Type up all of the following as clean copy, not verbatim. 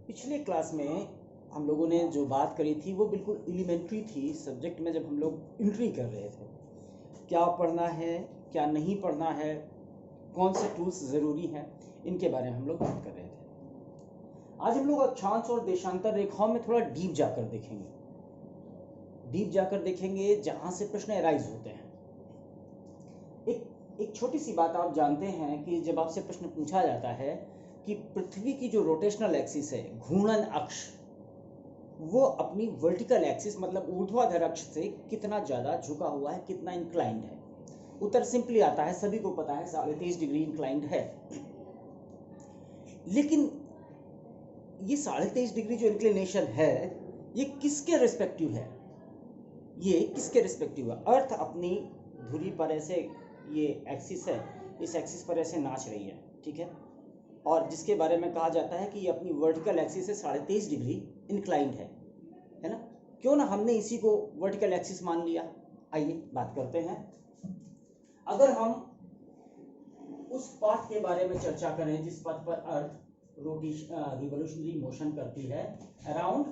पिछले क्लास में हम लोगों ने जो बात करी थी वो बिल्कुल एलिमेंट्री थी सब्जेक्ट में, जब हम लोग एंट्री कर रहे थे क्या पढ़ना है क्या नहीं पढ़ना है, कौन से टूल्स ज़रूरी हैं, इनके बारे में हम लोग बात कर रहे थे। आज हम लोग अक्षांश और देशांतर रेखाओं में थोड़ा डीप जाकर देखेंगे जहाँ से प्रश्न अराइज होते हैं। एक छोटी सी बात आप जानते हैं कि जब आपसे प्रश्न पूछा जाता है कि पृथ्वी की जो रोटेशनल एक्सिस है, घूर्णन अक्ष, वो अपनी वर्टिकल एक्सिस मतलब ऊर्ध्वाधर अक्ष से कितना ज़्यादा झुका हुआ है, कितना इंक्लाइंड है। उत्तर सिंपली आता है, सभी को पता है 23.5 डिग्री इंक्लाइंड है। लेकिन ये 23.5 डिग्री जो इंक्लिनेशन है ये किसके रिस्पेक्टिव है? ये किसके रिस्पेक्टिव है? अर्थ अपनी धुरी पर ऐसे, ये एक्सिस है, इस एक्सिस पर ऐसे नाच रही है, ठीक है, और जिसके बारे में कहा जाता है कि ये अपनी वर्टिकल एक्सिस से 23.5 डिग्री इंक्लाइंड है ना। क्यों ना हमने इसी को वर्टिकल एक्सिस मान लिया। आइए बात करते हैं। अगर हम उस पाथ के बारे में चर्चा करें जिस पथ पर अर्थ रिवोल्यूशनरी मोशन करती है अराउंड,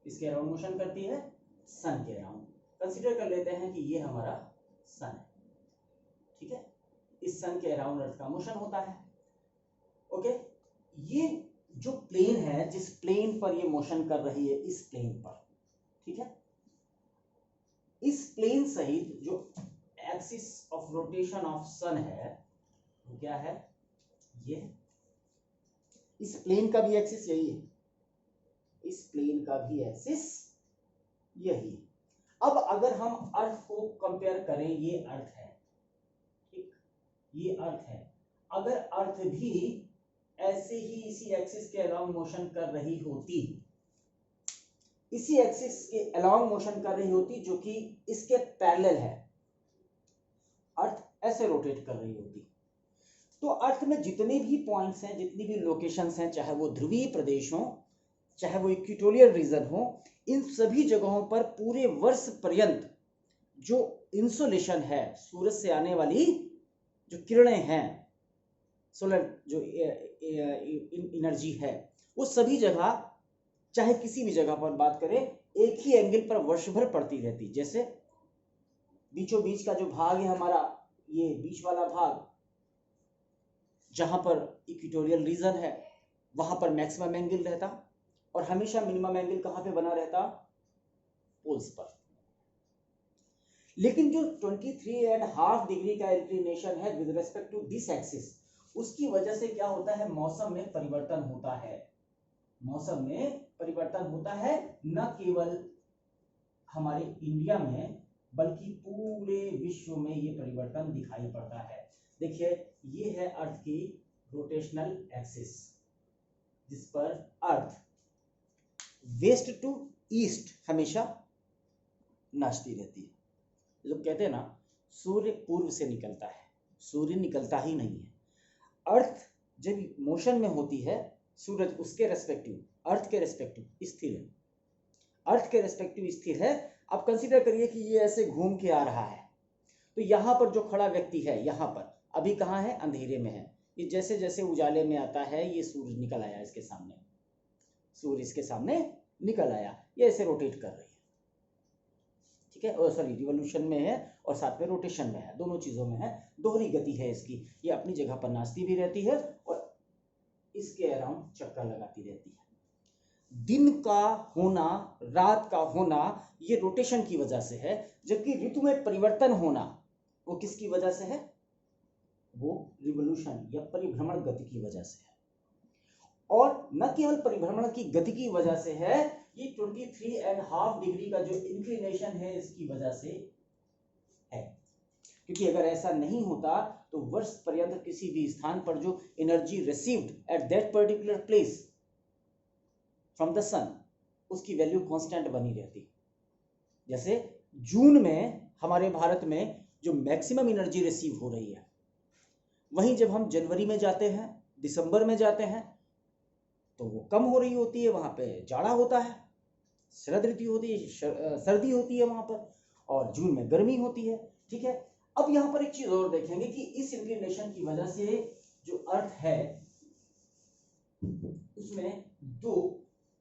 इसके अराउंड मोशन करती है सन के अराउंड। कंसीडर कर लेते हैं कि ये हमारा सन है, ठीक है, इस सन के अराउंड अर्थ का मोशन होता है। ओके, ये जो प्लेन है, जिस प्लेन पर ये मोशन कर रही है, इस प्लेन पर, ठीक है, इस प्लेन सहित जो एक्सिस ऑफ रोटेशन ऑफ सन है वो क्या है? ये इस प्लेन का भी एक्सिस यही है, इस प्लेन का भी एक्सिस यही है। अब अगर हम अर्थ को कंपेयर करें, ये अर्थ है, ठीक, ये अर्थ है, अगर अर्थ भी ऐसे ही इसी एक्सिस के अलोंग मोशन कर रही होती, इसी एक्सिस के अलोंग मोशन कर रही होती जो कि इसके पैरेलल है, अर्थ ऐसे रोटेट कर रही होती, तो अर्थ में जितने भी पॉइंट्स हैं, जितनी भी लोकेशंस हैं, चाहे वो ध्रुवीय प्रदेश हो, चाहे वो इक्वेटोरियल रीजन हो, इन सभी जगहों पर पूरे वर्ष पर्यंत जो इंसोलेशन है, सूरज से आने वाली जो किरणें हैं, सोलर जो एनर्जी है, वो सभी जगह, चाहे किसी भी जगह पर बात करें, एक ही एंगल पर वर्ष भर पड़ती रहती। जैसे बीचों बीच का जो भाग है हमारा, ये बीच वाला भाग जहां पर इक्वेटोरियल रीजन है, वहां पर मैक्सिमम एंगल रहता और हमेशा मिनिमम एंगल कहां पे बना रहता? पोल्स पर। लेकिन जो 23.5 डिग्री का इंक्लिनेशन है with respect to this axis, उसकी वजह से क्या होता है? मौसम में परिवर्तन होता है। मौसम में परिवर्तन होता है, न केवल हमारे इंडिया में बल्कि पूरे विश्व में ये परिवर्तन दिखाई पड़ता है। देखिए, ये है अर्थ की रोटेशनल एक्सिस, जिस पर अर्थ वेस्ट टू ईस्ट हमेशा नाचती रहती है। लोग कहते हैं ना, सूर्य पूर्व से निकलता है, सूर्य निकलता ही नहीं है। अर्थ जब मोशन में होती है, सूरज उसके रेस्पेक्टिव, अर्थ के रेस्पेक्टिव स्थिर है, अर्थ के रेस्पेक्टिव स्थिर है। अब कंसीडर करिए कि ये ऐसे घूम के आ रहा है, तो यहाँ पर जो खड़ा व्यक्ति है, यहाँ पर अभी कहाँ है? अंधेरे में है। ये जैसे जैसे उजाले में आता है, ये सूरज निकल आया इसके सामने, सूर्य इसके सामने निकल आया, ये ऐसे रोटेट कर रही है, ठीक है, और सॉरी रिवोल्यूशन में है और साथ में रोटेशन में है, दोनों चीजों में है, दोहरी गति है इसकी। ये अपनी जगह पर नाचती भी रहती है और इसके अराउंड चक्कर लगाती रहती है। दिन का होना, रात का होना, ये रोटेशन की वजह से है, जबकि ऋतु में परिवर्तन होना वो किसकी वजह से है? वो रिवोल्यूशन या परिभ्रमण गति की वजह से है। और न केवल परिभ्रमण की गति की वजह से है, ये 23.5 डिग्री का जो इंक्लिनेशन है इसकी वजह से है। क्योंकि अगर ऐसा नहीं होता तो वर्ष पर्यंत किसी भी स्थान पर जो energy received at that particular place from the sun, उसकी वैल्यू कांस्टेंट बनी रहती। जैसे जून में हमारे भारत में जो मैक्सिमम एनर्जी रिसीव हो रही है, वहीं जब हम जनवरी में जाते हैं, दिसंबर में जाते हैं, तो वो कम हो रही होती है, वहां पे जाड़ा होता है, शरद ऋतु होती है, सर्दी होती है वहां पर, और जून में गर्मी होती है, ठीक है। अब यहाँ पर एक चीज और देखेंगे कि इस इंक्लिनेशन की वजह से जो अर्थ है उसमें दो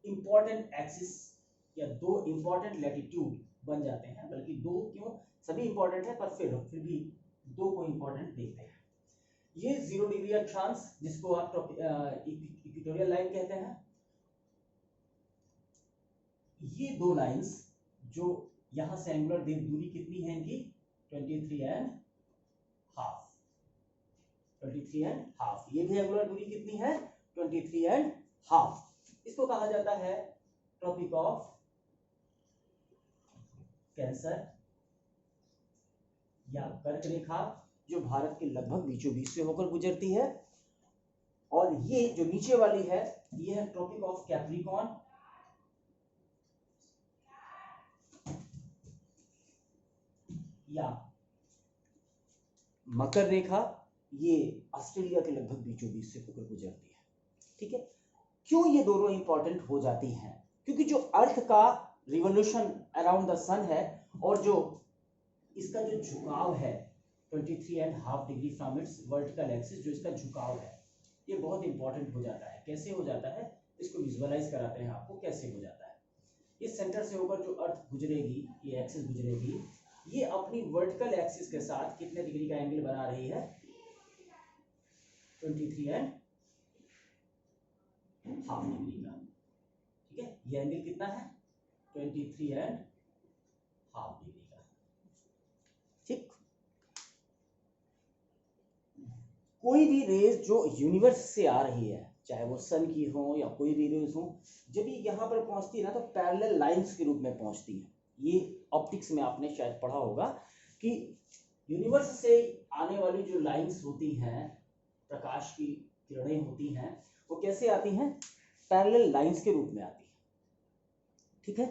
इंपॉर्टेंट एक्सिस या दो इंपॉर्टेंट लैटिट्यूड बन जाते हैं, बल्कि दो क्यों, सभी इंपॉर्टेंट है पर फिर भी दो को इंपॉर्टेंट देखते हैं। ये 0 डिग्री अक्षांश जिसको आप इक्वेटोरियल लाइन कहते हैं, ये दो लाइंस जो यहां से एंगुलर दूरी कितनी है इनकी 23 एंड हाफ, 23 एंड हाफ, ये भी एंगुलर दूरी कितनी है 23 एंड हाफ। इसको कहा जाता है ट्रॉपिक ऑफ कैंसर या कर्क रेखा, जो भारत के लगभग बीचों बीच से होकर गुजरती है। और ये जो नीचे वाली है ये है ट्रॉपिक ऑफ कैप्रिकॉर्न या मकर रेखा, ये ऑस्ट्रेलिया के लगभग बीचों बीच से होकर गुजरती है। ठीक है, क्यों ये दोनों इंपॉर्टेंट हो जाती हैं? क्योंकि जो अर्थ का रिवोल्यूशन अराउंड द सन है और जो इसका जो झुकाव है 23.5 degree from its vertical axis, जो इसका झुकाव है ये बहुत इंपॉर्टेंट हो जाता है। कैसे हो जाता है इसको विजुअलाइज कराते हैं आपको कैसे हो जाता है। इस सेंटर से होकर जो अर्थ गुजरेगी, ये एक्सिस गुजरेगी, ये अपनी वर्टिकल एक्सिस के साथ कितने डिग्री का एंगल बना रही है 23.5 डिग्री का। ठीक है, ये एंगल कितना है 23.5 डिग्री का। ठीक, कोई भी रेज जो यूनिवर्स से आ रही है, चाहे वो सन की हो या कोई भी रेज हो, जब ये यहाँ पर पहुंचती है ना तो पैरेलल लाइंस के रूप में पहुंचती है। ये ऑप्टिक्स में आपने शायद पढ़ा होगा कि यूनिवर्स से आने वाली जो लाइंस होती हैं, प्रकाश की किरणें होती हैं, वो कैसे आती हैं पैरेलल लाइंस के रूप में आती है। ठीक है,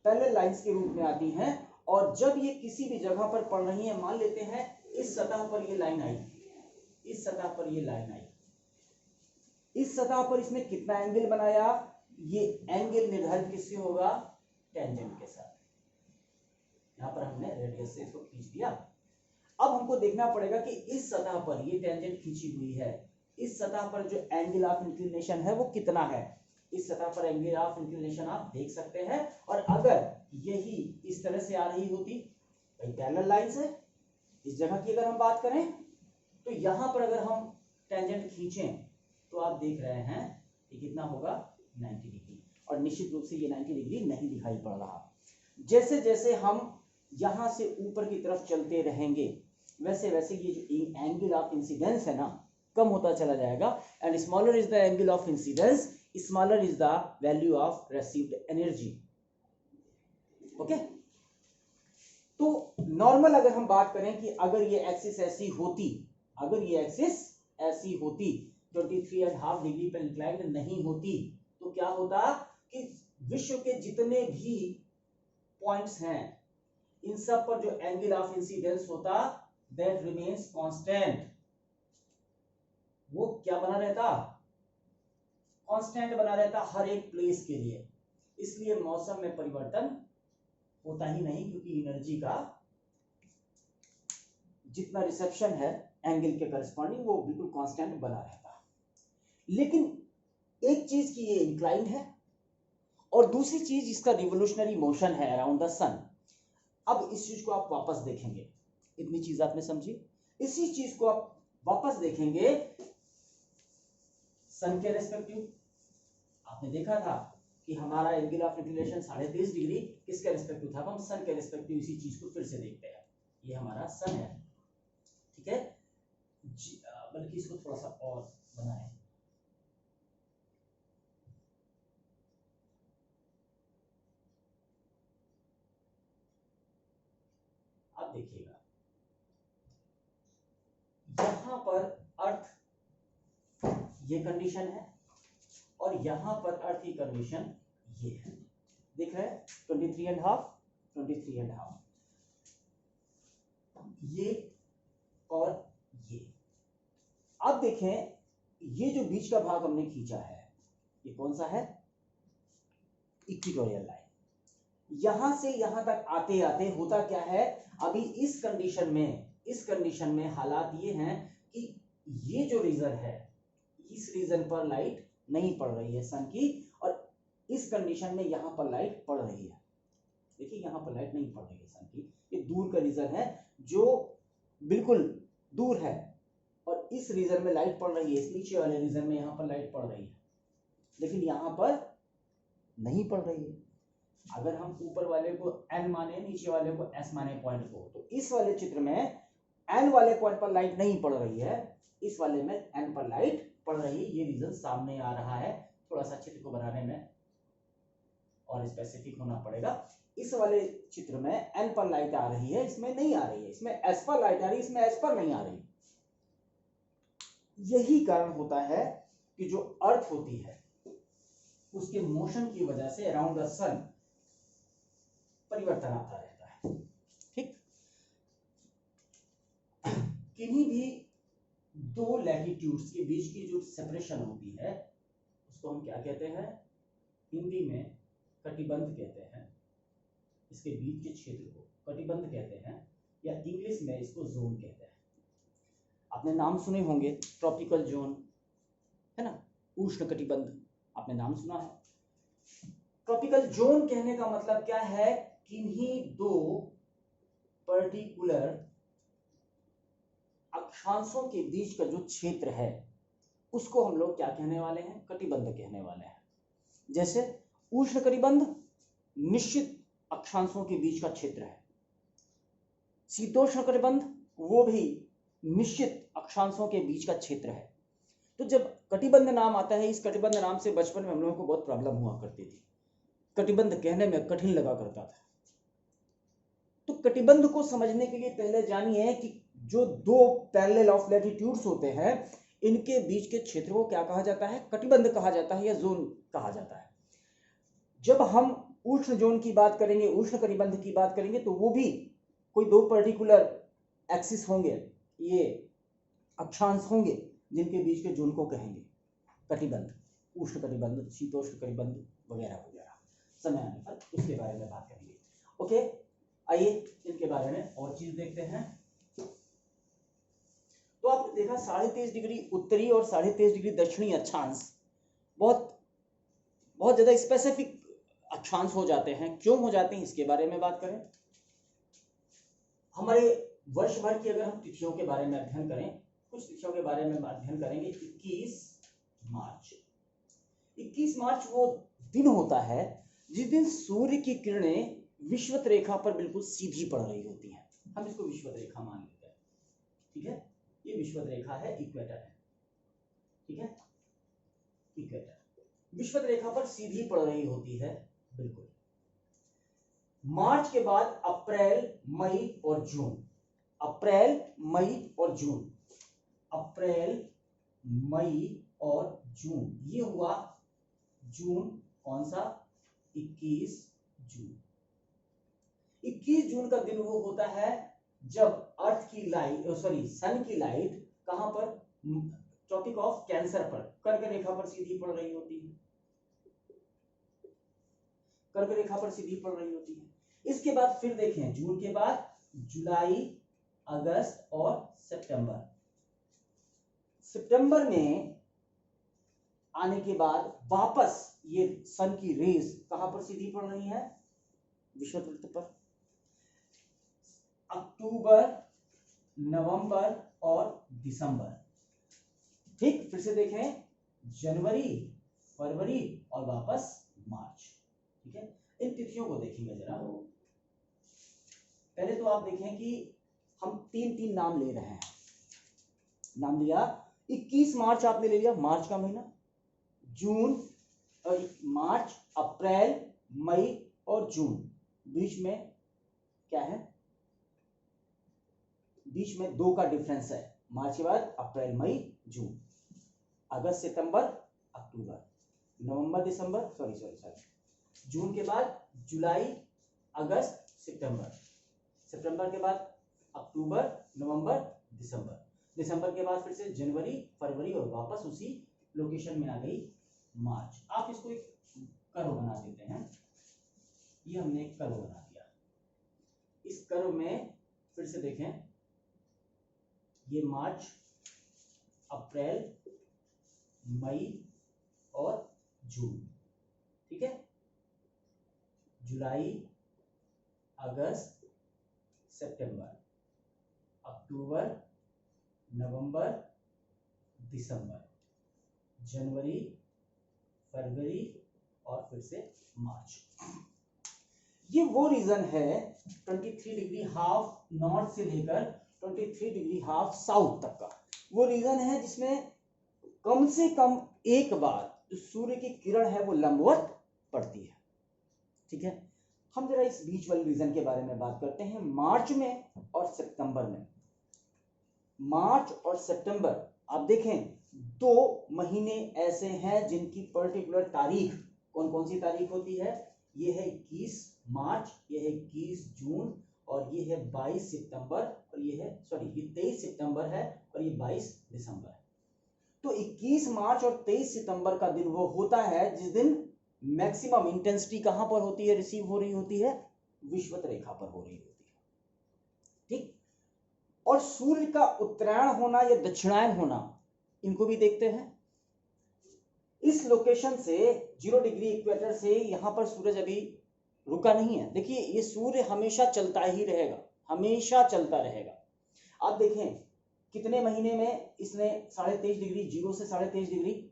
पैरेलल लाइंस के रूप में आती हैं। और जब ये किसी भी जगह पर पड़ रही है, मान लेते हैं इस सतह पर ये लाइन आई, इस सतह पर ये लाइन आई, इस सतह पर इसने कितना एंगल बनाया, ये एंगल निर्धारित किससे होगा टेंजेंट के साथ। यहां पर हमने रेडियस से इसको खींच दिया। अब हमको देखना पड़ेगा कि इस सतह पर ये टेंजेंट खींची हुई है, इस सतह पर जो एंगल ऑफ इंक्लिनेशन है वो कितना है। इस सतह पर एंगल ऑफ इंक्लिनेशन आप देख सकते हैं। और अगर यही इस तरह से आ रही होती, भाई पैरेलल लाइन से इस जगह की अगर हम बात करें, तो यहां पर अगर हम टेंजेंट खींचें तो आप देख रहे हैं ये कितना होगा 90 डिग्री। और निश्चित रूप से ये 90 डिग्री नहीं दिखाई पड़ रहा। जैसे जैसे हम यहां से ऊपर की तरफ चलते रहेंगे, वैसे वैसे ये जो एंगल ऑफ इंसिडेंस है ना, कम होता चला जाएगा। And smaller is the angle of incidence, smaller is the value of received energy. Okay, तो नॉर्मल अगर हम बात करें कि अगर ये एक्सिस ऐसी होती, अगर ये एक्सिस ऐसी होती 23.5 डिग्री पर इंक्लाइंड नहीं होती, तो क्या होता कि विश्व के जितने भी पॉइंट्स हैं इन सब पर जो एंगल ऑफ इंसिडेंस होता दैट रिमेन्स कांस्टेंट। वो क्या बना रहता, कांस्टेंट बना रहता हर एक प्लेस के लिए। इसलिए मौसम में परिवर्तन होता ही नहीं, क्योंकि एनर्जी का जितना रिसेप्शन है एंगल के करस्पॉन्डिंग वो बिल्कुल कांस्टेंट बना रहता। लेकिन एक चीज की ये इंक्लाइंड है और दूसरी चीज इसका रिवोल्यूशनरी मोशन है अराउंड द सन। अब इस चीज को आप वापस देखेंगे, इतनी चीज आपने समझी, इसी चीज को आप वापस देखेंगे सन के रेस्पेक्टिव। आपने देखा था कि हमारा एंगल ऑफ इंक्लिनेशन 23.5 डिग्री किसके रेस्पेक्टिव था, हम सन के रेस्पेक्टिव इसी चीज को फिर से देखते हैं। ये हमारा सन है, ठीक है, बल्कि इसको थोड़ा सा और बनाएं। आप देखिएगा यहां पर अर्थ ये कंडीशन है और यहां पर अर्थ की कंडीशन ये है, दिख रहा है 23.5 23.5, ये और ये। अब देखें ये जो बीच का भाग हमने खींचा है ये कौन सा है, इक्वेटोरियल लाइन। यहां से यहां तक आते आते होता क्या है, अभी इस कंडीशन में हालात ये हैं कि ये जो रीजन है इस रीजन पर लाइट नहीं पड़ रही है सन की, और इस कंडीशन में यहाँ पर लाइट पड़ रही है। देखिए यहाँ पर लाइट नहीं पड़ रही है सन की, ये दूर का रीजन है जो बिल्कुल दूर है, और इस रीजन में लाइट पड़ रही है, इस नीचे वाले रीजन में यहाँ पर लाइट पड़ रही है, लेकिन यहाँ पर नहीं पड़ रही है। अगर हम ऊपर वाले को n माने, नीचे वाले को s माने पॉइंट को, तो इस वाले चित्र में n वाले पॉइंट पर लाइट नहीं पड़ रही है, इस वाले में n पर लाइट पड़ रही है। ये रीजन सामने आ रहा है। थोड़ा सा चित्र को बनाने में और स्पेसिफिक होना पड़ेगा। इस वाले चित्र में n पर लाइट आ रही है, इसमें नहीं आ रही है, इसमें s पर लाइट आ रही है, इसमें s पर नहीं आ रही। यही कारण होता है कि जो अर्थ होती है उसके मोशन की वजह से अराउंड द सन परिवर्तन आता रहता है। ठीक, किन्हीं भी दो लैटिट्यूड्स के बीच की जो सेपरेशन होती है उसको हम क्या कहते हैं? हिंदी में कटिबंध कहते हैं। इसके बीच के क्षेत्र को कटिबंध कहते हैं, या इंग्लिश में इसको जोन कहते हैं। आपने नाम सुने होंगे, ट्रॉपिकल जोन है ना, उष्ण कटिबंध, आपने नाम सुना है। ट्रॉपिकल जोन कहने का मतलब क्या है? किन्हीं दो पर्टिकुलर अक्षांशों के बीच का जो क्षेत्र है उसको हम लोग क्या कहने वाले हैं? कटिबंध कहने वाले हैं। जैसे उष्ण कटिबंध निश्चित अक्षांशों के बीच का क्षेत्र है, शीतोष्ण कटिबंध वो भी निश्चित अक्षांशों के बीच का क्षेत्र है। तो जब कटिबंध नाम आता है, इस कटिबंध नाम से बचपन में हम लोगों को बहुत प्रॉब्लम हुआ करती थी, कटिबंध कहने में कठिन लगा करता था। तो कटिबंध को समझने के लिए पहले जानिए कि जो दो पैरेलल ऑफ लैटिट्यूड्स होते हैं इनके बीच के क्षेत्र को क्या कहा जाता है? कटिबंध कहा जाता है या जोन कहा जाता है। जब हम उष्ण जोन की बात करेंगे, उष्ण कटिबंध की बात करेंगे, तो वो भी कोई दो पर्टिकुलर एक्सिस होंगे, ये अक्षांश होंगे जिनके बीच के जोन को कहेंगे कटिबंध, उष्ण कटिबंध, शीतोष्ण कटिबंध वगैरह वगैरह। समय आने पर उसके बारे में बात करेंगे। ओके, आइए इनके बारे में और चीज देखते हैं। तो आपने देखा 23.5 डिग्री उत्तरी और 23.5 डिग्री दक्षिणी अक्षांश बहुत बहुत ज्यादा स्पेसिफिक अक्षांश हो जाते हैं। क्यों हो जाते हैं इसके बारे में बात करें। हमारे वर्ष भर की अगर हम तिथियों के बारे में अध्ययन करें, कुछ तिथियों के बारे में अध्ययन करेंगे। 21 मार्च वो दिन होता है जिस दिन सूर्य की किरणें विषुवत रेखा पर बिल्कुल सीधी पड़ रही होती हैं। हम इसको विषुवत रेखा मान लेते हैं। ठीक है, ये विषुवत रेखा है, इक्वेटर है। ठीक है, इक्वेटर विषुवत रेखा पर सीधी पड़ रही होती है बिल्कुल। मार्च के बाद अप्रैल, मई और जून, अप्रैल, मई और जून, अप्रैल, मई और जून, ये हुआ जून। कौन सा? 21 जून। 21 जून का दिन वो होता है जब अर्थ की लाइट, सन की लाइट कहां पर? ट्रॉपिक ऑफ कैंसर पर, कर्क रेखा पर सीधी पड़ रही होती है, कर्क रेखा पर सीधी पड़ रही होती है। इसके बाद फिर देखें, जून के बाद जुलाई, अगस्त और सितंबर। सितंबर में आने के बाद वापस ये सन की रेज कहां पर सीधी पड़ रही है? विषुवत पर। अक्टूबर, नवंबर और दिसंबर। ठीक, फिर से देखें, जनवरी, फरवरी और वापस मार्च। ठीक है, इन तिथियों को देखेंगे जरा। पहले तो आप देखें कि हम तीन नाम ले रहे हैं। नाम लिया 21 मार्च, आपने ले लिया मार्च का महीना, जून, मार्च, अप्रैल, मई और जून। बीच में क्या है? बीच में 2 का डिफरेंस है। मार्च के बाद अप्रैल, मई, जून, अगस्त, सितंबर, अक्टूबर, नवंबर, दिसंबर, सॉरी, जून के बाद जुलाई, अगस्त, सितंबर, सितंबर के बाद अक्टूबर, नवंबर, दिसंबर, दिसंबर के बाद फिर से जनवरी, फरवरी और वापस उसी लोकेशन में आ गई मार्च। आप इसको एक कर्व बना देते हैं। ये हमने एक कर्व बना दिया। इस कर्व में फिर से देखें, ये मार्च, अप्रैल, मई और जून। ठीक है, जुलाई, अगस्त, सितंबर, अक्टूबर, नवंबर, दिसंबर, जनवरी, फरवरी और फिर से मार्च। ये वो रीजन है 23 डिग्री हाफ नॉर्थ से लेकर 23 डिग्री हाफ साउथ तक का, वो रीजन है जिसमें कम से कम एक बार जो सूर्य की किरण है वो लंबवत पड़ती है। ठीक है, हम जरा इस बीच वाले रीजन के बारे में बात करते हैं, मार्च में और सितंबर में। मार्च और सितंबर आप देखें, 2 महीने ऐसे हैं जिनकी पर्टिकुलर तारीख कौन कौन सी तारीख होती है, ये है 21 मार्च, ये है 21 जून और ये है 22 सितंबर और ये 23 सितंबर है और ये 22 दिसंबर है। तो 21 मार्च और 23 सितंबर का दिन वो होता है जिस दिन मैक्सिमम इंटेंसिटी कहां पर होती है, रिसीव हो रही होती है, विषुवत रेखा पर हो रही होती है। ठीक, और सूर्य का उत्तरायण होना या दक्षिणायन होना, इनको भी देखते हैं। इस लोकेशन से 0 डिग्री इक्वेटर से यहां पर सूरज अभी रुका नहीं है। देखिए ये सूर्य हमेशा चलता ही रहेगा, हमेशा चलता रहेगा। आप देखें कितने महीने में इसने 23.5 डिग्री, 0 से 23.5 डिग्री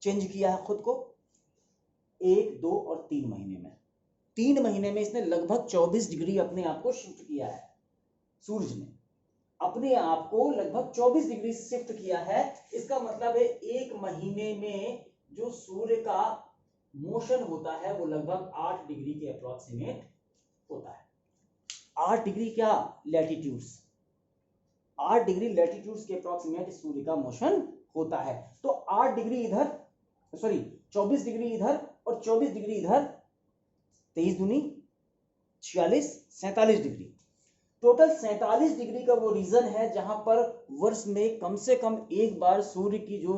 चेंज किया है खुद को, 1, 2 और 3 महीने में। 3 महीने में इसने लगभग 24 डिग्री अपने आप को शिफ्ट किया है। सूरज ने अपने आप को लगभग 24 डिग्री शिफ्ट किया है। इसका मतलब है 1 महीने में जो सूर्य का मोशन होता है वो लगभग 8 डिग्री के अप्रोक्सीमेट होता है। 8 डिग्री क्या लैटिट्यूड्स, 8 डिग्री लैटिट्यूड्स के अप्रोक्सीमेट सूर्य का मोशन होता है। तो 8 डिग्री इधर, 24 डिग्री इधर और 24 डिग्री इधर, 23 दूनी 46, 47 डिग्री, टोटल 47 डिग्री का वो रीजन है जहां पर वर्ष में कम से कम एक बार सूर्य की जो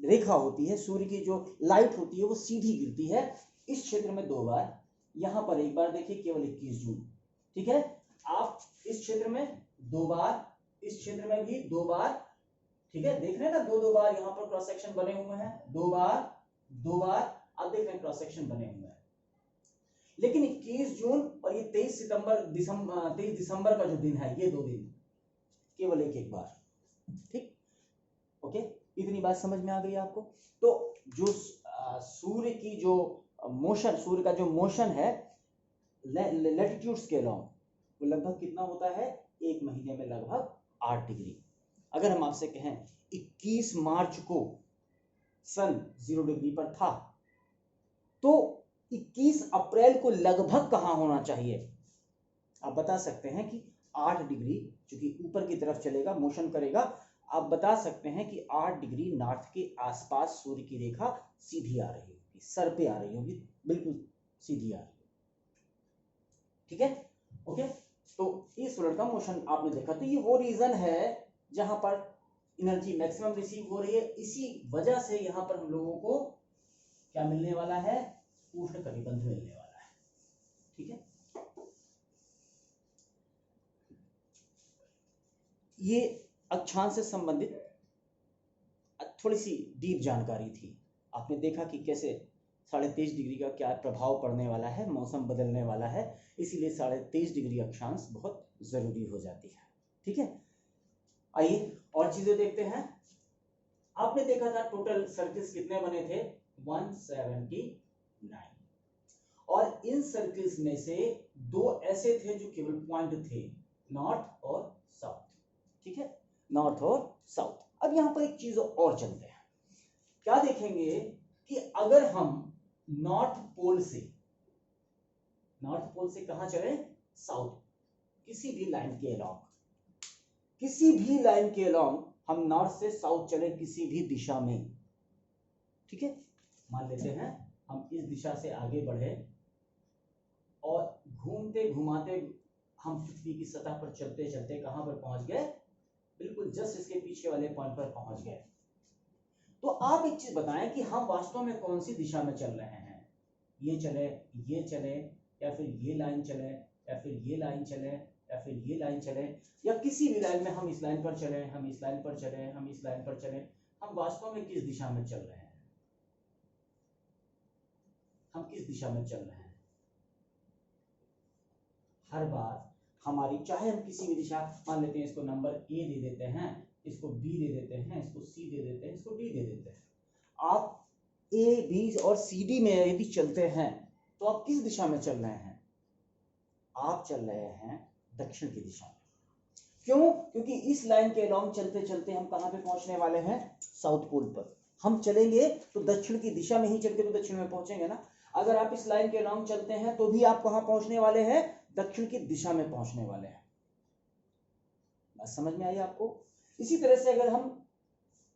रेखा होती है, सूर्य की जो लाइट होती है वो सीधी गिरती है। इस क्षेत्र में 2 बार, यहां पर एक बार, देखिए केवल 21 जून। ठीक है, आप इस क्षेत्र में 2 बार, इस क्षेत्र में भी 2 बार। ठीक है, देख रहे हैं ना, 2 बार यहां पर क्रॉस सेक्शन बने हुए हैं, 2 बार 2 बार, आप देख रहे हैं क्रॉस सेक्शन बने हुए हैं। लेकिन 21 जून और ये 23 दिसंबर का जो दिन है, ये 2 दिन केवल एक बार। ठीक, ओके, इतनी बात समझ में आ गई आपको। तो जो सूर्य की जो मोशन, सूर्य का जो मोशन है लैटिट्यूड्स के अलोंग, वो लगभग कितना होता है, 1 महीने में लगभग 8 डिग्री। अगर हम आपसे कहें 21 मार्च को सन 0 डिग्री पर था, तो 21 अप्रैल को लगभग कहां होना चाहिए, आप बता सकते हैं कि 8 डिग्री, चूंकि ऊपर की तरफ चलेगा, मोशन करेगा, आप बता सकते हैं कि 8 डिग्री नॉर्थ के आसपास सूर्य की रेखा सीधी आ रही होगी, सर पे आ रही होगी, बिल्कुल सीधी आ रही होगी। ठीक है, ओके। तो इस सोलर का मोशन आपने देखा, तो ये वो रीजन है जहां पर एनर्जी मैक्सिमम रिसीव हो रही है। इसी वजह से यहां पर हम लोगों को क्या मिलने वाला है, उष्ण कटिबंध मिलने वाला है। ठीक है, ये अक्षांश से संबंधित थोड़ी सी डीप जानकारी थी। आपने देखा कि कैसे 23.5 डिग्री का क्या प्रभाव पड़ने वाला है, मौसम बदलने वाला है, इसीलिए 23.5 डिग्री अक्षांश बहुत जरूरी हो जाती है। ठीक है, आइए और चीजें देखते हैं। आपने देखा था टोटल सर्कल्स कितने बने थे, 179, और इन सर्कल्स में से 2 ऐसे थे जो केवल पॉइंट थे, नॉर्थ और साउथ। ठीक है, नॉर्थ और साउथ। अब यहां पर एक चीज और चलते हैं, क्या देखेंगे कि अगर हम नॉर्थ पोल से कहां चले, साउथ, किसी भी लाइन के अलोंग, किसी भी लाइन के अलोंग हम नॉर्थ से साउथ चले, किसी भी दिशा में। ठीक है, मान लेते हैं हम इस दिशा से आगे बढ़े और घूमते घुमाते हम पृथ्वी की सतह पर चलते चलते कहां पर पहुंच गए, बिल्कुल जस्ट इसके पीछे वाले पॉइंट पर पहुंच गए। तो आप एक चीज बताएं कि हम वास्तव में कौन सी दिशा में चल रहे हैं, ये चले, या फिर ये लाइन चले, या फिर ये लाइन चले, या फिर ये लाइन चले, या किसी भी लाइन में हम इस लाइन पर चले, हम इस लाइन पर चले, हम इस लाइन पर चले, हम वास्तव में किस दिशा में चल रहे हैं। किस दिशा में चल रहे हैं। हर बार हमारी, चाहे हम किसी भी दिशा, मान लेते हैं इसको नंबर ए दे देते हैं, इसको बी दे देते हैं, इसको सी दे देते हैं, इसको डी दे देते हैं, आप ए बी और सी डी में यदि चलते हैं तो आप किस दिशा में चल रहे हैं? आप चल रहे हैं दक्षिण की दिशा में। क्यों? क्योंकि इस लाइन के अलॉन्ग चलते चलते हम कहां पे पहुंचने वाले हैं? साउथ पोल पर। हम चलेंगे तो दक्षिण की दिशा में ही चल के तो दक्षिण में पहुंचेंगे ना। अगर आप इस लाइन के अलॉन्ग चलते हैं तो भी आप कहां पहुंचने वाले हैं? दक्षिण की दिशा में पहुंचने वाले हैं। बात समझ में आई आपको? इसी तरह से अगर हम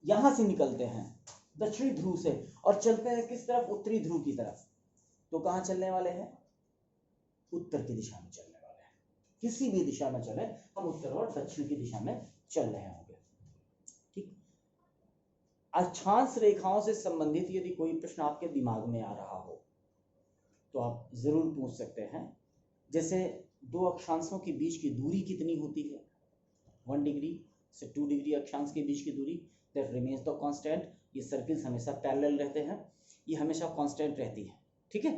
यहां से निकलते हैं दक्षिणी ध्रुव से और चलते हैं किस तरफ? उत्तरी ध्रुव की तरफ, तो कहां चलने वाले हैं? उत्तर की दिशा में चलने वाले हैं। किसी भी दिशा में चले, हम उत्तर और दक्षिण की दिशा में चल रहे होंगे। ठीक। अक्षांश रेखाओं से संबंधित यदि कोई प्रश्न आपके दिमाग में आ रहा हो तो आप जरूर पूछ सकते हैं। जैसे दो अक्षांशों के बीच की दूरी कितनी होती है? 1 डिग्री से 2 डिग्री अक्षांश के बीच की दूरी, दैट रिमेन्स द कांस्टेंट। ये सर्किल्स हमेशा पैरेलल रहते हैं, ये हमेशा कांस्टेंट रहती है। ठीक है।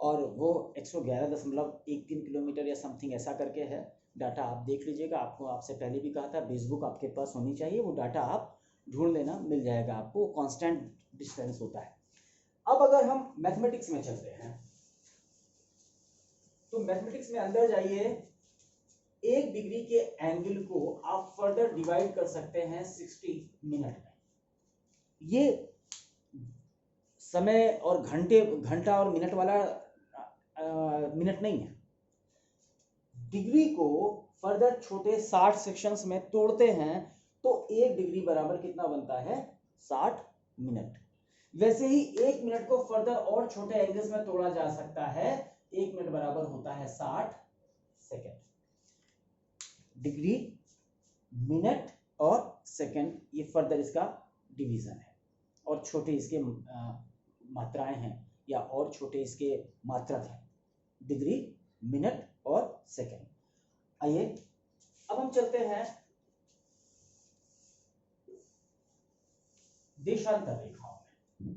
और वो 111.13 किलोमीटर या समथिंग ऐसा करके है। डाटा आप देख लीजिएगा, आपको आपसे पहले भी कहा था बेसबुक आपके पास होनी चाहिए, वो डाटा आप ढूंढ लेना, मिल जाएगा आपको। कांस्टेंट डिस्टेंस होता है। अब अगर हम मैथमेटिक्स में चलते हैं तो मैथमेटिक्स में अंदर जाइए, 1 डिग्री के एंगल को आप फर्दर डिवाइड कर सकते हैं 60 मिनट में। ये समय और घंटा और मिनट वाला मिनट नहीं है। डिग्री को फर्दर छोटे 60 सेक्शंस में तोड़ते हैं तो 1 डिग्री बराबर कितना बनता है? 60 मिनट। वैसे ही 1 मिनट को फर्दर और छोटे एंगल्स में तोड़ा जा सकता है। 1 मिनट बराबर होता है 60 सेकेंड। डिग्री, मिनट और सेकेंड, ये फर्दर इसका डिवीजन है। और छोटे इसके मात्राएं हैं या और छोटे इसके मात्रक हैं, डिग्री, मिनट और सेकेंड। आइए अब हम चलते हैं देशांतर रेखाओं में।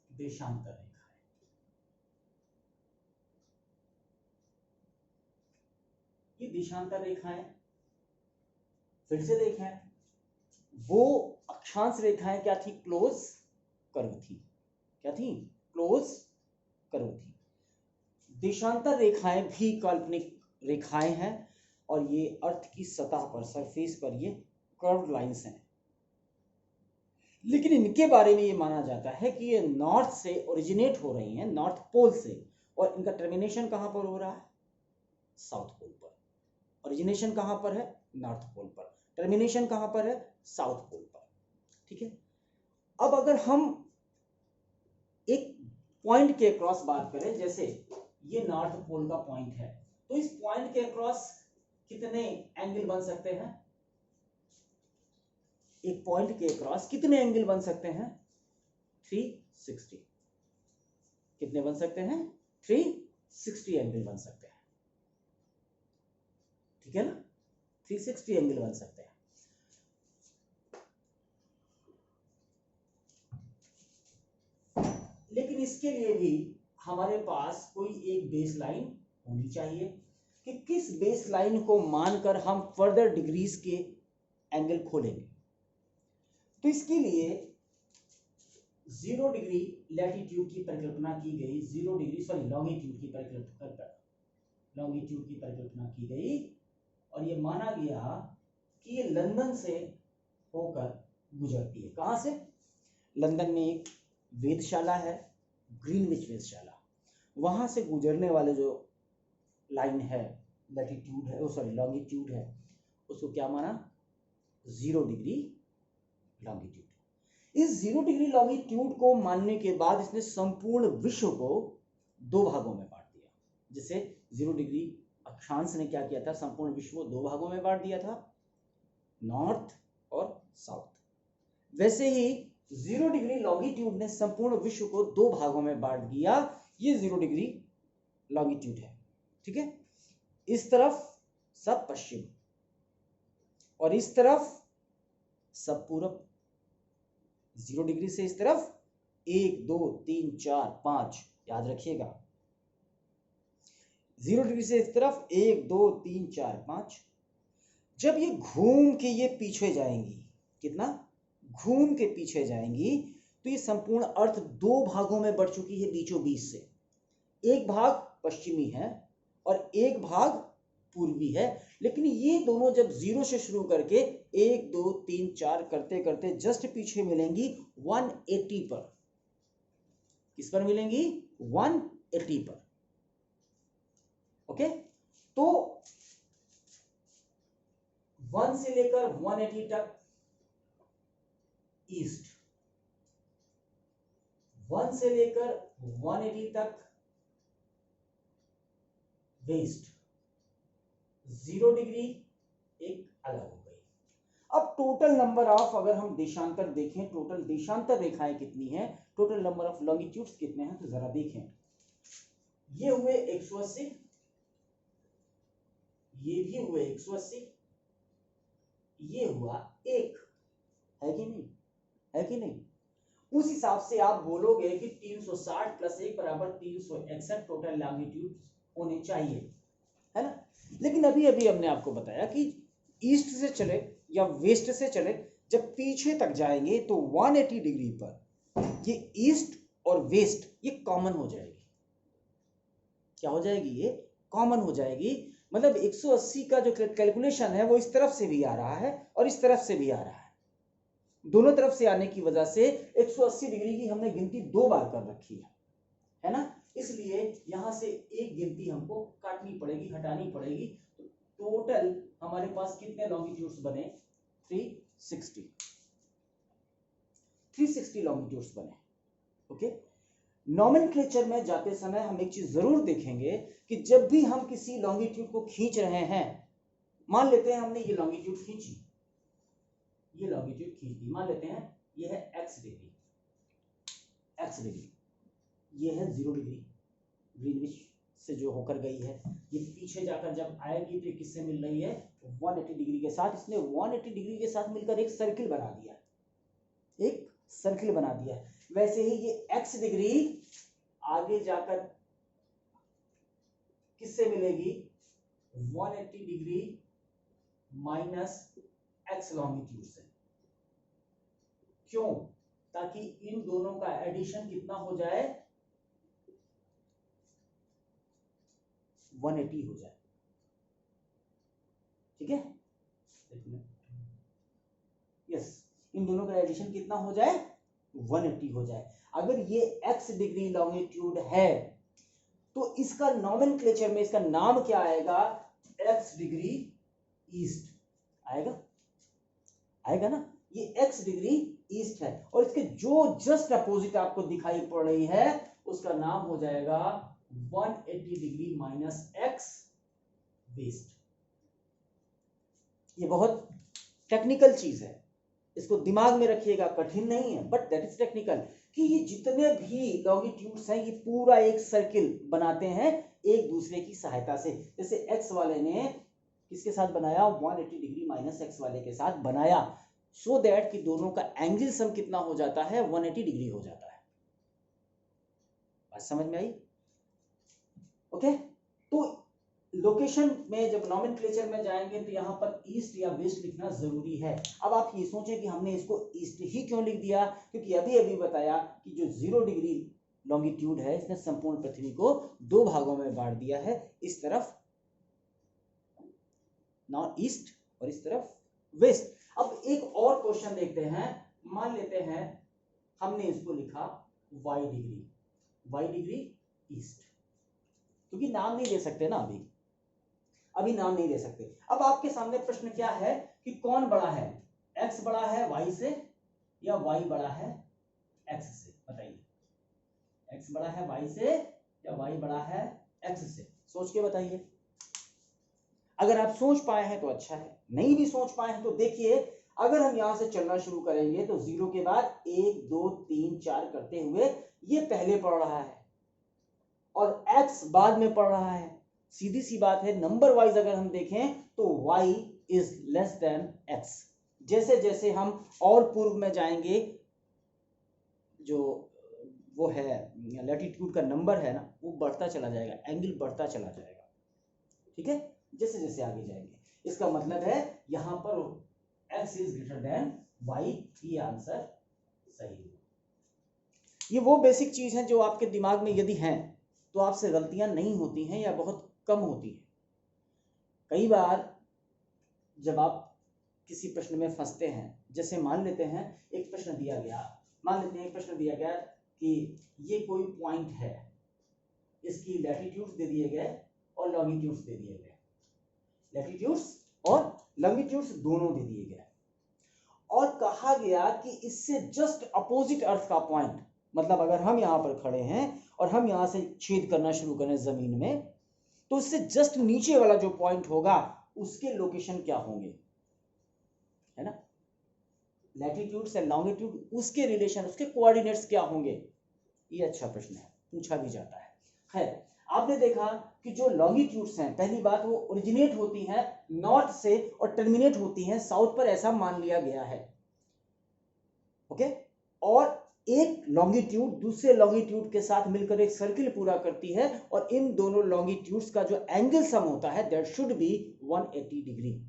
देशांतर रेखाएं, ये देशांतर रेखाएं फिर से देखें, वो अक्षांश रेखाएं क्या थी? क्लोज कर्व थी। क्या थी? क्लोज कर्व थी। देशांतर रेखाएं भी काल्पनिक रेखाएं हैं और ये अर्थ की सतह पर, सरफेस पर ये कर्व लाइंस हैं। लेकिन इनके बारे में ये माना जाता है कि ये नॉर्थ से ओरिजिनेट हो रही हैं, नॉर्थ पोल से, और इनका टर्मिनेशन कहां पर हो रहा है? साउथ पोल पर। ओरिजिनेशन कहां पर है? नॉर्थ पोल पर। टर्मिनेशन कहां पर है? साउथ पोल पर। ठीक है। अब अगर हम एक पॉइंट के अक्रॉस बात करें, जैसे ये नॉर्थ पोल का पॉइंट है, तो इस पॉइंट के अक्रॉस कितने एंगल बन सकते हैं? एक पॉइंट के अक्रॉस कितने एंगल बन सकते हैं? 360। कितने बन सकते हैं? 360 एंगल बन सकते हैं। ठीक है ना? 360 एंगल बन सकते हैं। लेकिन इसके लिए भी हमारे पास कोई एक बेस लाइन होनी चाहिए कि किस बेस लाइन को मानकर हम फर्दर डिग्रीज के एंगल खोलेंगे। तो इसके लिए 0 डिग्री लैटिट्यूड की परिकल्पना की गई, 0 डिग्री लॉन्गिट्यूड की परिकल्पना की गई और ये माना गया कि ये लंदन से होकर गुजरती है। कहां से? लंदन में एक वेधशाला है, ग्रीनविच वेधशाला, वहां से गुजरने वाले जो लाइन है, लैटिट्यूड है, लॉन्गिट्यूड है, उसको क्या माना? 0 डिग्री लॉन्गिट्यूड। इस 0 डिग्री लॉन्गिट्यूड को मानने के बाद इसने संपूर्ण विश्व को 2 भागों में बांट दिया। जिसे 0 डिग्री अक्षांश ने क्या किया था? संपूर्ण विश्व को 2 भागों में बांट दिया था, नॉर्थ और साउथ। वैसे ही 0 डिग्री लॉन्गिट्यूड ने संपूर्ण विश्व को 2 भागों में बांट दिया। ये 0 डिग्री लॉन्गिट्यूड है। ठीक है। इस तरफ सब पश्चिम और इस तरफ सब पूरब। 0 डिग्री से इस तरफ 1 2 3 4 5, याद रखिएगा 0 डिग्री से इस तरफ 1 2 3 4 5। जब ये घूम के ये पीछे जाएंगी, कितना घूम के पीछे जाएंगी, तो ये संपूर्ण अर्थ दो भागों में बढ़ चुकी है बीचों बीच से। एक भाग पश्चिमी है और एक भाग पूर्वी है, लेकिन ये दोनों जब 0 से शुरू करके 1 2 3 4 करते करते जस्ट पीछे मिलेंगी 180 पर। किस पर मिलेंगी? 180 पर। ओके, तो 1 से लेकर 180 तक ईस्ट, 1 से लेकर 180 तक वेस्ट, 0 डिग्री एक अलग हो गई। अब टोटल नंबर ऑफ, अगर हम देशांतर देखें, टोटल देशांतर रेखाएं कितनी हैं, टोटल नंबर ऑफ लॉन्गिट्यूड्स कितने हैं, तो जरा देखें। ये हुए 180, ये भी हुए 180, ये हुआ 1, है कि नहीं? है कि नहीं? उस हिसाब से आप बोलोगे कि 360 प्लस 1 बराबर 361 टोटल लॉन्गिट्यूड होने चाहिए, है ना? लेकिन अभी अभी हमने आपको बताया कि ईस्ट से चले या वेस्ट से चले, जब पीछे तक जाएंगे तो 180 डिग्री पर ये ईस्ट और वेस्ट ये कॉमन हो जाएगी। क्या हो जाएगी? ये कॉमन हो जाएगी। मतलब 180 का जो कैलकुलेशन है वो इस तरफ से भी आ रहा है और इस तरफ से भी आ रहा है। दोनों तरफ से आने की वजह से 180 डिग्री की हमने गिनती 2 बार कर रखी है ना? इसलिए यहां से एक गिनती हमको काटनी पड़ेगी, हटानी पड़ेगी। तो टोटल हमारे पास कितने लॉन्गिट्यूड्स बने? 360 लॉन्गिट्यूड्स बने। ओके, नॉमेनक्लेचर में जाते समय हम एक चीज जरूर देखेंगे कि जब भी हम किसी लॉन्गिट्यूड को खींच रहे हैं, मान लेते हैं हमने ये लॉन्गिट्यूड खींची, ये लॉन्गिट्यूड खींच दी, मान लेते हैं ये है x डिग्री, ये है 0 डिग्री ग्रीनविच से जो होकर गई है, ये पीछे जाकर जब आएगी तो किससे मिल रही है? 180 डिग्री के साथ। इसने 180 डिग्री के साथ मिलकर एक सर्किल बना दिया, एक सर्किल बना दिया है। वैसे ही ये x डिग्री आगे जाकर किससे मिलेगी? 180 डिग्री माइनस x लॉन्गिट्यूड से। क्यों? ताकि इन दोनों का एडिशन कितना हो जाए? 180 हो जाए। ठीक है, यस, इन दोनों का एडिशन कितना हो जाए? 180 हो जाए। अगर ये x डिग्री लॉन्गिट्यूड है तो इसका नॉमेनक्लेचर में इसका नाम क्या आएगा? x डिग्री ईस्ट आएगा, आएगा ना? ये x डिग्री ईस्ट है और इसके जो जस्ट अपोजिट आपको दिखाई पड़ रही है उसका नाम हो जाएगा 180 डिग्री माइनस x वेस्ट। ये बहुत टेक्निकल चीज है, इसको दिमाग में रखिएगा, कठिन नहीं है, बट दैट इज टेक्निकल। कि ये जितने भी लॉन्गिट्यूड्स हैं ये पूरा एक सर्किल बनाते हैं एक दूसरे की सहायता से। जैसे x वाले ने किसके साथ बनाया? 180 डिग्री माइनस x वाले के साथ बनाया, सो दैट कि दोनों का एंगल सम कितना हो जाता है? 180 डिग्री हो जाता है। बात समझ में आई? ओके, तो लोकेशन में जब नॉमेनक्लेचर में जाएंगे तो यहाँ पर ईस्ट या वेस्ट लिखना जरूरी है। अब आप ये सोचें कि हमने इसको ईस्ट ही क्यों लिख दिया? क्योंकि अभी अभी बताया कि जो 0 डिग्री लॉन्गिट्यूड है इसने संपूर्ण पृथ्वी को 2 भागों में बांट दिया है, इस तरफ नॉर्थ ईस्ट और इस तरफ वेस्ट। अब एक और क्वेश्चन देखते हैं। मान लेते हैं हमने इसको लिखा y डिग्री ईस्ट, क्योंकि नाम नहीं दे सकते ना, अभी नाम नहीं दे सकते। अब आपके सामने प्रश्न क्या है कि कौन बड़ा है? x बड़ा है y से या y बड़ा है x से? बताइए, x बड़ा है y से या y बड़ा है x से? सोच के बताइए। अगर आप सोच पाए हैं तो अच्छा है, नहीं भी सोच पाए हैं तो देखिए, अगर हम यहां से चलना शुरू करेंगे तो 0 के बाद 1 2 3 4 करते हुए ये पहले पड़ रहा है और x बाद में पड़ रहा है। सीधी सी बात है, नंबर वाइज अगर हम देखें तो y is less than x। जैसे जैसे हम और पूर्व में जाएंगे, जो वो है लैटिट्यूड का नंबर है ना, वो बढ़ता चला जाएगा, एंगल बढ़ता चला जाएगा, ठीक है, जैसे जैसे आगे जाएंगे। इसका मतलब है यहाँ पर x is greater than y, ये आंसर सही है। ये वो बेसिक चीज है जो आपके दिमाग में यदि हैं तो आपसे गलतियां नहीं होती हैं या बहुत कम होती हैं। कई बार जब आप किसी प्रश्न में फंसते हैं, जैसे मान लेते हैं एक प्रश्न दिया गया, कि ये कोई पॉइंट है, इसकी लैटिट्यूड्स दे दिए गए और लॉन्गिट्यूड्स दे दिए गए, लैटिट्यूड्स और लॉन्गिट्यूड्स दोनों दे दिए गए, और कहा गया कि इससे जस्ट अपोजिट अर्थ का पॉइंट, मतलब अगर हम यहाँ पर खड़े हैं और हम यहाँ से छेद करना शुरू करें जमीन में, तो इससे जस्ट नीचे वाला जो पॉइंट होगा उसके लोकेशन क्या होंगे, है ना, लैटिट्यूड से लॉन्गिट्यूड, उसके रिलेशन, उसके कोऑर्डिनेट्स क्या होंगे। ये अच्छा प्रश्न है, पूछा भी जाता है। खैर, आपने देखा कि जो लॉन्गिट्यूड्स हैं, पहली बात वो ओरिजिनेट होती हैं नॉर्थ से और टर्मिनेट होती हैं साउथ पर, ऐसा मान लिया गया है, ओके, और एक लॉन्गिट्यूड दूसरे लॉन्गिट्यूड के साथ मिलकर एक सर्किल पूरा करती है, और इन दोनों लॉन्गिट्यूड्स का जो एंगल सम होता है दैट शुड बी 180 डिग्री।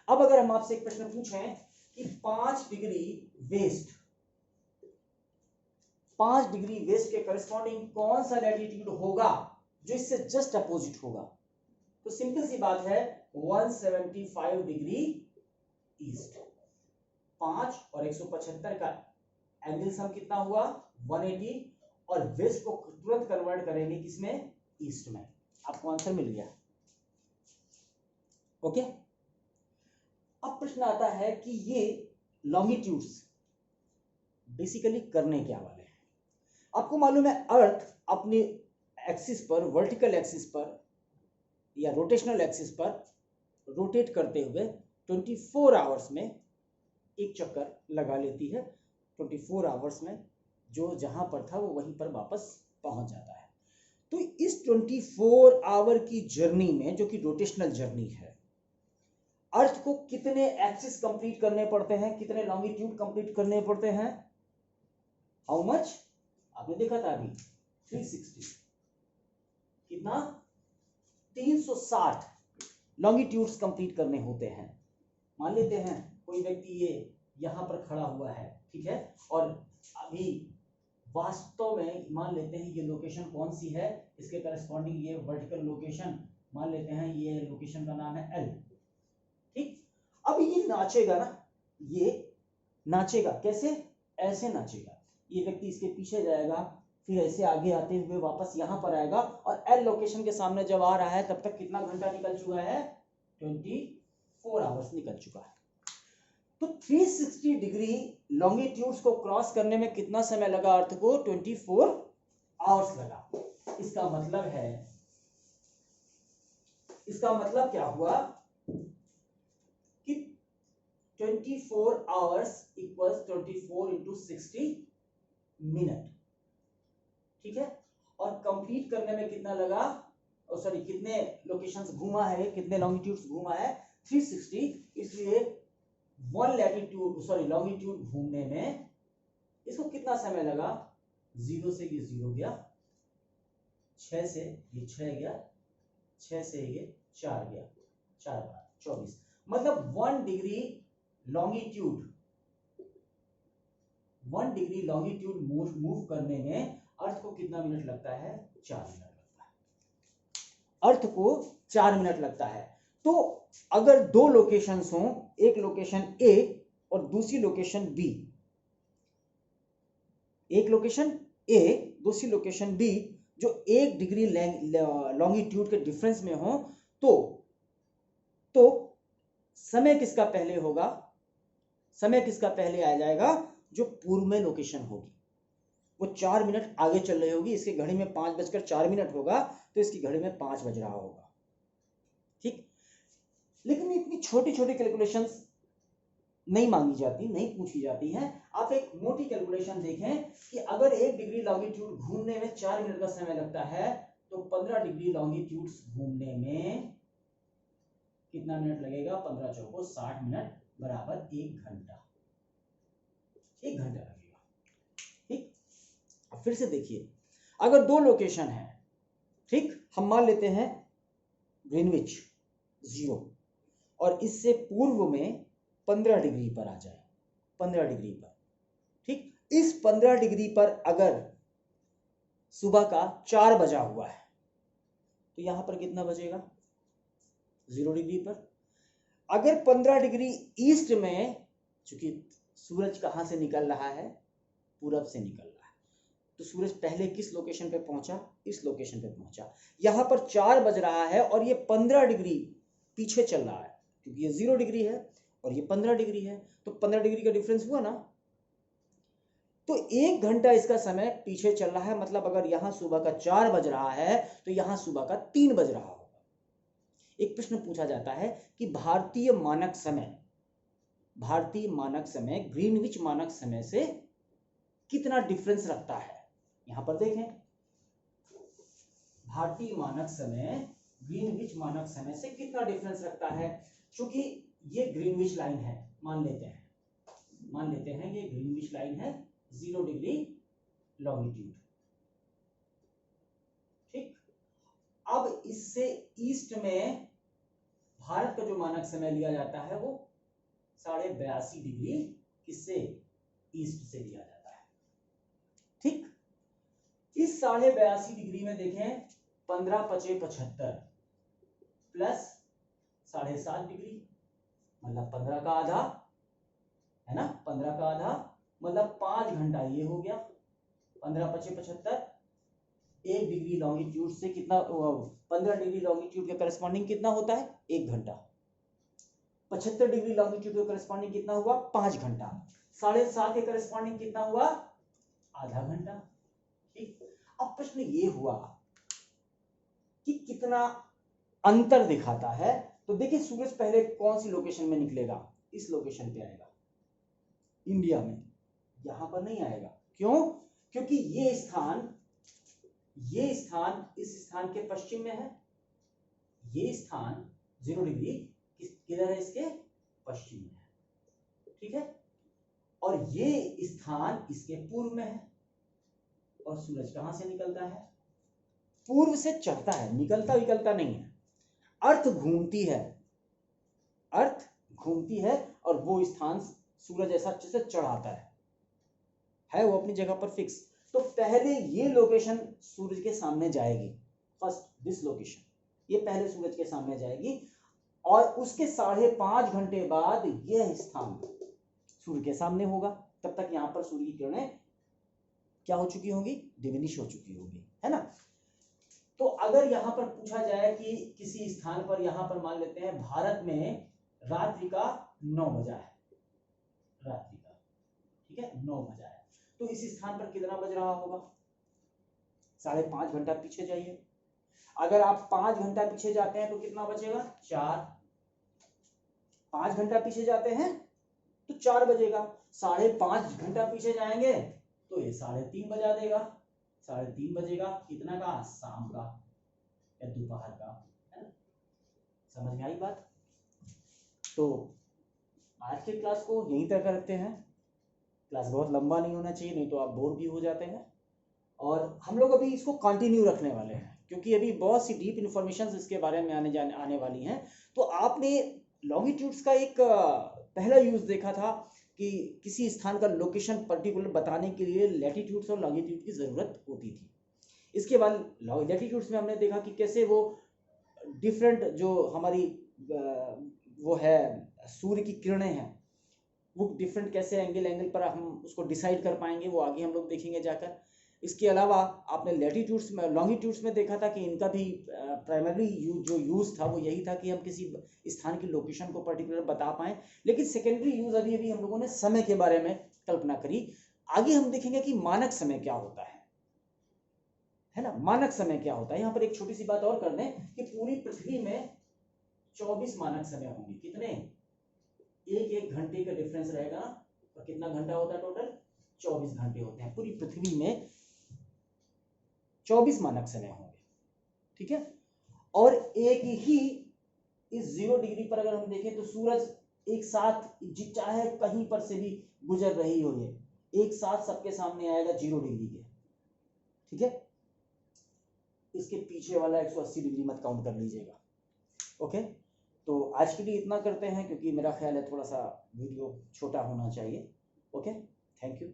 अब अगर हम आपसे एक प्रश्न पूछें कि 5 डिग्री वेस्ट के करस्पॉन्डिंग कौन सा लैटिट्यूड होगा जो इससे जस्ट अपोजिट होगा, तो सिंपल सी बात है 175 डिग्री ईस्ट। 5 और 175 का एंगल सम कितना हुआ 180, और वेस्ट को तुरंत कन्वर्ट करेंगे किसमें, ईस्ट में, आपको आंसर मिल गया, ओके। अब प्रश्न आता है कि ये लॉन्गिट्यूड्स बेसिकली करने क्या वाले हैं। आपको मालूम है अर्थ अपनी एक्सिस पर, वर्टिकल एक्सिस पर या रोटेशनल एक्सिस पर रोटेट करते हुए 24 आवर्स में एक चक्कर लगा लेती है। 24 आवर्स में जो जहां पर था वो वहीं पर वापस पहुंच जाता है। तो इस 24 आवर की जर्नी में, जो कि रोटेशनल जर्नी है, अर्थ को कितने एक्सिस कंप्लीट करने पड़ते हैं, कितने लॉन्गिट्यूड कंप्लीट करने पड़ते हैं, हाउ मच, आपने देखा था अभी 360, कितना 360 लॉन्गिट्यूड्स कंप्लीट करने होते हैं। मान लेते हैं कोई व्यक्ति ये यहां पर खड़ा हुआ है, ठीक है, और अभी वास्तव में मान लेते हैं ये लोकेशन कौन सी है, इसके करस्पॉन्डिंग ये वर्टिकल लोकेशन, मान लेते हैं ये लोकेशन का नाम है L, ठीक। अब ये नाचेगा ना, ये नाचेगा कैसे, ऐसे नाचेगा, ये व्यक्ति इसके पीछे जाएगा, फिर ऐसे आगे आते हुए वापस यहां पर आएगा, और L लोकेशन के सामने जब आ रहा है तब तक कितना घंटा निकल चुका है, 24 आवर्स निकल चुका है। तो 360 डिग्री लॉन्गिट्यूड्स को क्रॉस करने में कितना समय लगा अर्थ को, 24 आवर्स लगा। इसका मतलब क्या हुआ कि 24 आवर्स इक्वल्स 24 इंटू 60 मिनट, ठीक है, और कंप्लीट करने में कितना लगा, सॉरी कितने लोकेशंस घूमा है, कितने लॉन्गिट्यूड्स घूमा है, 360, इसलिए लॉन्गिट्यूड घूमने में इसको कितना समय लगा, 0 से ये 0 गया, 6 से ये 6 गया, 6 से ये 4 गया, 4 बार 24, मतलब 1 डिग्री लॉन्गिट्यूड मूव करने में अर्थ को कितना मिनट लगता है, 4 मिनट लगता है, अर्थ को 4 मिनट लगता है। तो अगर दो लोकेशंस हों, एक लोकेशन A और दूसरी लोकेशन B, एक लोकेशन A दूसरी लोकेशन B जो 1 डिग्री लॉन्गिट्यूड के डिफरेंस में हो, तो समय किसका पहले होगा, समय किसका पहले आ जाएगा, जो पूर्व में लोकेशन होगी वो 4 मिनट आगे चल रही होगी, इसकी घड़ी में 5:04 होगा, तो इसकी घड़ी में 5 बज रहा होगा, ठीक। लेकिन इतनी छोटी छोटी कैलकुलेशंस नहीं मांगी जाती, नहीं पूछी जाती हैं। आप एक मोटी कैलकुलेशन देखें कि अगर 1 डिग्री लॉन्गिट्यूड घूमने में 4 मिनट का समय लगता है, तो 15 डिग्री लॉन्गिट्यूड्स घूमने में कितना मिनट लगेगा, 15 चौको 60 मिनट बराबर 1 घंटा, 1 घंटा लगेगा, ठीक। फिर से देखिए, अगर दो लोकेशन है, ठीक, हम मान लेते हैं ग्रीनविच 0 और इससे पूर्व में 15 डिग्री पर आ जाए, 15 डिग्री पर, ठीक, इस 15 डिग्री पर अगर सुबह का 4 बजा हुआ है तो यहां पर कितना बजेगा, 0 डिग्री पर। अगर 15 डिग्री ईस्ट में, चूंकि सूरज कहां से निकल रहा है, पूरब से निकल रहा है, तो सूरज पहले किस लोकेशन पे पहुंचा, इस लोकेशन पे पहुंचा। यहां पर 4 बज रहा है और ये 15 डिग्री पीछे चल रहा है, क्योंकि ये 0 डिग्री है और ये 15 डिग्री है, तो 15 डिग्री का डिफरेंस हुआ ना। तो 1 घंटा इसका समय पीछे चल रहा है, मतलब अगर यहां सुबह का 4 बज रहा है तो यहां सुबह का 3 बज रहा होगा। एक प्रश्न पूछा जाता है कि भारतीय मानक समय ग्रीनविच मानक समय से कितना डिफरेंस रखता है। यहां पर देखें, भारतीय मानक समय ग्रीनविच मानक समय से कितना डिफरेंस रखता है। क्योंकि ये ग्रीनविच लाइन है, मान लेते हैं ये ग्रीनविच लाइन है 0 डिग्री लॉन्गिट्यूड, ठीक। अब इससे ईस्ट में भारत का जो मानक समय लिया जाता है वो 82.5 डिग्री किससे, ईस्ट से लिया जाता है, ठीक। इस 82.5 डिग्री में देखें 15 पचे 75 प्लस 7.5 डिग्री, मतलब 15 का आधा है ना, 15 का आधा मतलब 5 घंटा ये हो गया। 15 पचे 75, 1 डिग्री लॉन्गिट्यूड से कितना, 15 डिग्री लॉन्गिट्यूड के करस्पॉन्डिंग कितना होता है, 1 घंटा। 75 डिग्री लॉन्गिट्यूड के करस्पॉन्डिंग कितना हुआ, 5 घंटा। 7.5 के करस्पॉन्डिंग कितना हुआ, आधा घंटा, ठीक। अब प्रश्न ये हुआ कि कितना अंतर दिखाता है। तो देखिए, सूरज पहले कौन सी लोकेशन में निकलेगा, इस लोकेशन पे आएगा, इंडिया में, यहां पर नहीं आएगा। क्यों, क्योंकि ये स्थान इस स्थान के पश्चिम में है, ये स्थान 0 डिग्री किधर है, इसके पश्चिम में है, ठीक है। और ये स्थान इसके पूर्व में है, और सूरज कहां से निकलता है, पूर्व से चढ़ता है, निकलता विकलता नहीं है। अर्थ घूमती है और वो स्थान सूरज ऐसा अच्छे से चढ़ाता है वो अपनी जगह पर फिक्स। तो पहले ये लोकेशन सूरज के सामने जाएगी, फर्स्ट दिस लोकेशन, ये पहले सूरज के सामने जाएगी, और उसके 5.5 घंटे बाद यह स्थान सूर्य के सामने होगा। तब तक यहां पर सूर्य की किरणें क्या हो चुकी होंगी, डिमिनिश हो चुकी होंगी, है ना। तो अगर यहां पर पूछा जाए कि किसी स्थान पर, यहां पर मान लेते हैं भारत में रात्रि का 9 बजा है, रात्रि का, ठीक है, 9 बजा है, तो इस स्थान पर कितना बज रहा होगा, 5.5 घंटा पीछे जाइए। अगर आप 5 घंटा पीछे जाते हैं तो कितना बचेगा, 4। 5 घंटा पीछे जाते हैं तो 4 बजेगा। 5.5 घंटा पीछे जाएंगे तो ये 3:30 बजा देगा। 3:30 बजेगा कितना का, शाम का या दोपहर का, है ना। समझ में आई बात। तो आज के क्लास को यहीं तक करते हैं। क्लास बहुत लंबा नहीं होना चाहिए, नहीं तो आप बोर भी हो जाते हैं। और हम लोग अभी इसको कंटिन्यू रखने वाले हैं, क्योंकि अभी बहुत सी डीप इन्फॉर्मेशन इसके बारे में आने वाली हैं। तो आपने लॉन्गिट्यूड्स का एक पहला यूज देखा था कि किसी स्थान का लोकेशन पर्टिकुलर बताने के लिए लैटिट्यूड्स और लॉन्गिट्यूड की ज़रूरत होती थी। इसके बाद लैटिट्यूड्स में हमने देखा कि कैसे वो डिफरेंट जो हमारी वो है सूर्य की किरणें हैं, वो डिफरेंट कैसे एंगल पर हम उसको डिसाइड कर पाएंगे, वो आगे हम लोग देखेंगे जाकर। इसके अलावा आपने लैटिट्यूड्स में, लॉन्गिट्यूड्स में देखा था कि इनका भी प्राइमरी जो यूज़ था वो यही था कि हम किसी स्थान की लोकेशन को पर्टिकुलर बता पाएं। लेकिन सेकेंडरी यूज़ अभी हम लोगों ने समय के बारे में कल्पना करी। आगे हम देखेंगे कि मानक समय क्या होता है ना, मानक समय क्या होता है। यहाँ पर एक छोटी सी बात और कर दें कि पूरी पृथ्वी में 24 मानक समय होंगे। कितने, एक घंटे का डिफरेंस रहेगा, और कितना घंटा होता है टोटल, 24 घंटे होते हैं। पूरी पृथ्वी में 24 मानक समय होंगे, ठीक है। और एक ही इस 0 डिग्री पर अगर हम देखें तो सूरज एक साथ, चाहे कहीं पर से भी गुजर रही हो, ये एक साथ सबके सामने आएगा 0 डिग्री के, ठीक है, इसके पीछे वाला 180 डिग्री मत काउंट कर लीजिएगा। ओके, तो आज के लिए इतना करते हैं, क्योंकि मेरा ख्याल है थोड़ा सा वीडियो छोटा होना चाहिए। Okay, thank you.